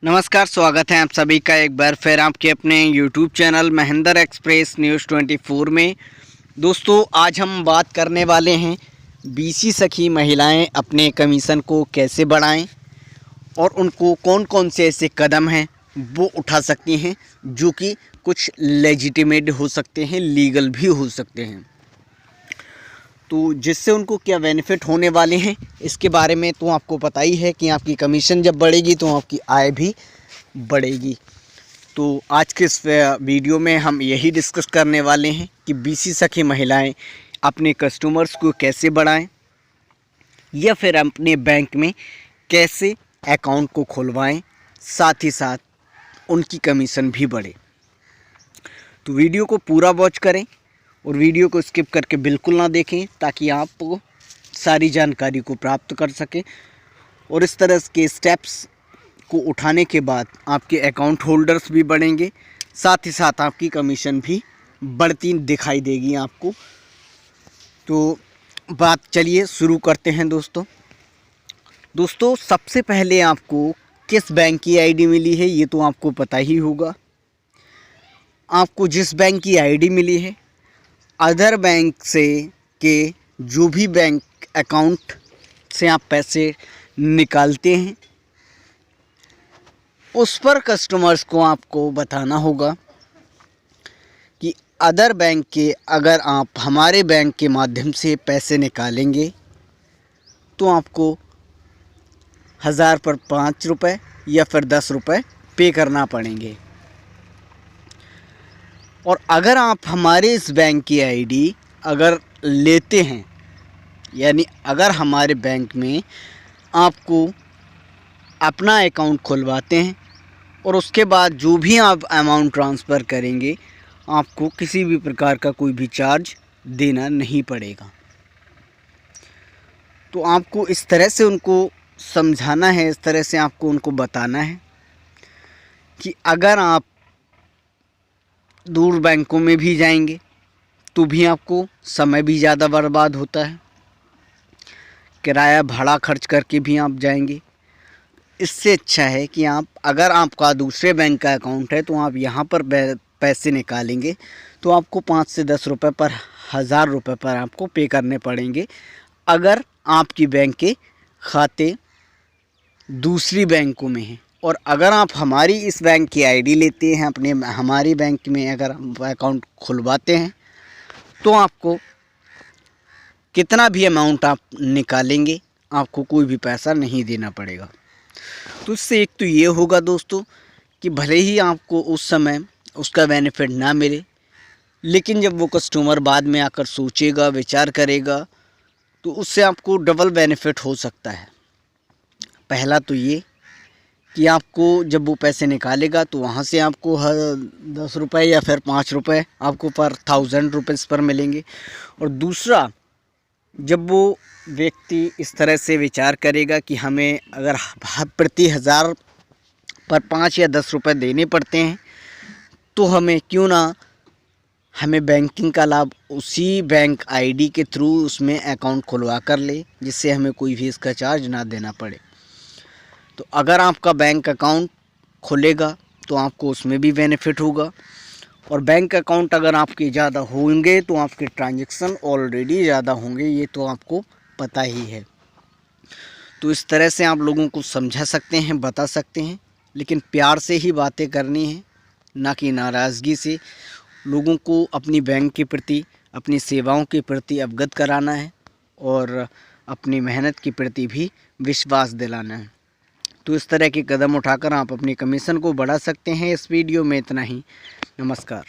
नमस्कार, स्वागत है आप सभी का एक बार फिर आपके अपने YouTube channel Mahendra express news 24 में। दोस्तों, आज हम बात करने वाले हैं बीसी सखी महिलाएं अपने कमीशन को कैसे बढ़ाएं और उनको कौन कौन से ऐसे कदम हैं वो उठा सकती हैं जो कि कुछ लेजिटिमेट हो सकते हैं, लीगल भी हो सकते हैं। तो जिससे उनको क्या बेनिफिट होने वाले हैं इसके बारे में तो आपको पता ही है कि आपकी कमीशन जब बढ़ेगी तो आपकी आय भी बढ़ेगी। तो आज के इस वीडियो में हम यही डिस्कस करने वाले हैं कि बीसी सखी महिलाएं अपने कस्टमर्स को कैसे बढ़ाएं या फिर अपने बैंक में कैसे अकाउंट को खुलवाएं, साथ ही साथ उनकी कमीशन भी बढ़े। तो वीडियो को पूरा वॉच करें और वीडियो को स्किप करके बिल्कुल ना देखें ताकि आप सारी जानकारी को प्राप्त कर सकें और इस तरह के स्टेप्स को उठाने के बाद आपके अकाउंट होल्डर्स भी बढ़ेंगे, साथ ही साथ आपकी कमीशन भी बढ़ती दिखाई देगी आपको। तो बात चलिए शुरू करते हैं दोस्तों सबसे पहले आपको किस बैंक की आईडी मिली है ये तो आपको पता ही होगा। आपको जिस बैंक की आईडी मिली है, अदर बैंक से के जो भी बैंक अकाउंट से आप पैसे निकालते हैं उस पर कस्टमर्स को आपको बताना होगा कि अदर बैंक के अगर आप हमारे बैंक के माध्यम से पैसे निकालेंगे तो आपको 1000 पर 5 रुपये या फिर 10 रुपये पे करना पड़ेंगे। और अगर आप हमारे इस बैंक की आईडी अगर लेते हैं, यानी अगर हमारे बैंक में आपको अपना अकाउंट खुलवाते हैं और उसके बाद जो भी आप अमाउंट ट्रांसफ़र करेंगे आपको किसी भी प्रकार का कोई भी चार्ज देना नहीं पड़ेगा। तो आपको इस तरह से उनको समझाना है, इस तरह से आपको उनको बताना है कि अगर आप दूर बैंकों में भी जाएंगे तो भी आपको समय भी ज़्यादा बर्बाद होता है, किराया भाड़ा खर्च करके भी आप जाएंगे। इससे अच्छा है कि आप अगर आपका दूसरे बैंक का अकाउंट है तो आप यहाँ पर पैसे निकालेंगे तो आपको 5 से 10 रुपये पर 1000 रुपये पर आपको पे करने पड़ेंगे अगर आपकी बैंक के खाते दूसरी बैंकों में हैं। और अगर आप हमारी इस बैंक की आईडी लेते हैं, अपने हमारी बैंक में अगर अकाउंट खुलवाते हैं तो आपको कितना भी अमाउंट आप निकालेंगे आपको कोई भी पैसा नहीं देना पड़ेगा। तो इससे एक तो ये होगा दोस्तों कि भले ही आपको उस समय उसका बेनिफिट ना मिले, लेकिन जब वो कस्टमर बाद में आकर सोचेगा, विचार करेगा तो उससे आपको डबल बेनिफिट हो सकता है। पहला तो ये कि आपको जब वो पैसे निकालेगा तो वहाँ से आपको 10 रुपये या फिर 5 रुपये आपको पर 1000 रुपीज़ पर मिलेंगे। और दूसरा, जब वो व्यक्ति इस तरह से विचार करेगा कि हमें अगर प्रति 1000 पर 5 या 10 रुपये देने पड़ते हैं तो हमें क्यों ना हमें बैंकिंग का लाभ उसी बैंक आईडी के थ्रू उसमें अकाउंट खुलवा कर ले, जिससे हमें कोई भी इसका चार्ज ना देना पड़े। तो अगर आपका बैंक अकाउंट खुलेगा तो आपको उसमें भी बेनिफिट होगा। और बैंक अकाउंट अगर आपके ज़्यादा होंगे तो आपके ट्रांजैक्शन ऑलरेडी ज़्यादा होंगे, ये तो आपको पता ही है। तो इस तरह से आप लोगों को समझा सकते हैं, बता सकते हैं, लेकिन प्यार से ही बातें करनी है, ना कि नाराज़गी से। लोगों को अपनी बैंक के प्रति, अपनी सेवाओं के प्रति अवगत कराना है और अपनी मेहनत के प्रति भी विश्वास दिलाना है। तो इस तरह के कदम उठाकर आप अपनी कमीशन को बढ़ा सकते हैं। इस वीडियो में इतना ही। नमस्कार।